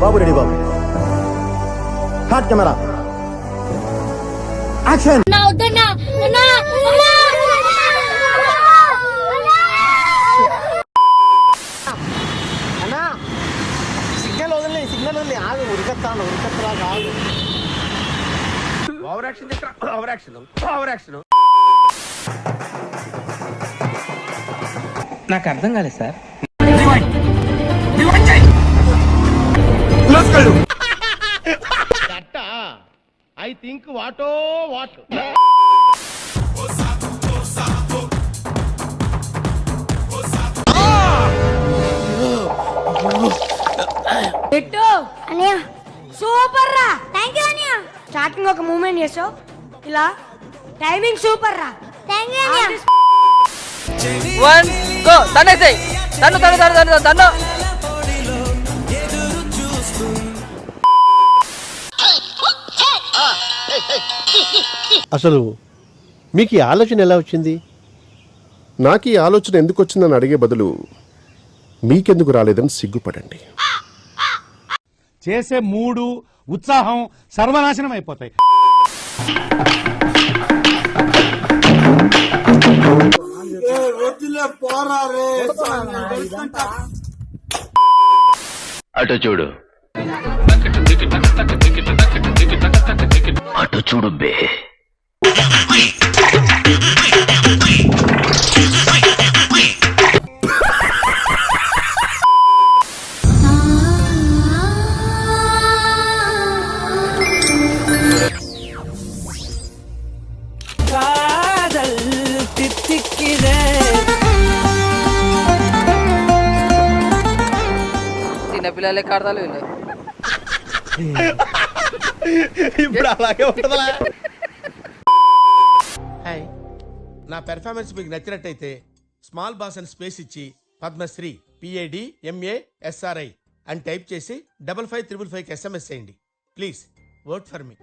బాబు ready బాబు. Hot camera action. అన్నా signal వదిలే, సిగ్నల్ వదిలే, ఆగు, ఉరికత్తాను, ఉరికత్తలా కాదు. Over action over action over action. నాకు అర్థం కాలేదు సార్. ఐ థింక్ వాటో వాట్. పెట్టు అనియా, సూపర్ రా. థ్యాంక్ యూ అనియా. స్టార్టింగ్ ఒక మూమెంట్ చేసావు, ఇలా టైమింగ్ సూపర్ రా. థ్యాంక్ యూ అనియా. 1 గో. తన్నేసేయ్. తన్ను. అసలు మీకు ఈ ఆలోచన ఎలా వచ్చింది? నాకు ఈ ఆలోచన ఎందుకు వచ్చిందని అడిగే బదులు మీకెందుకు రాలేదని సిగ్గుపడండి. చేసే మూడు ఉత్సాహం సర్వనాశనం అయిపోతాయి. అటు చూడు, అటు చూడు బే. చిన్నపిల్లలే కాడతాలు వీళ్ళు. ఇప్పుడు అలాగే ఉంటుందా? హాయ్, నా పెర్ఫార్మెన్స్ మీకు నచ్చినట్టయితే స్మాల్ బాస్ అని స్పేస్ ఇచ్చి పద్మశ్రీ PADMASRI అని టైప్ చేసి 5555కి SMS చేయండి. Please vote for me.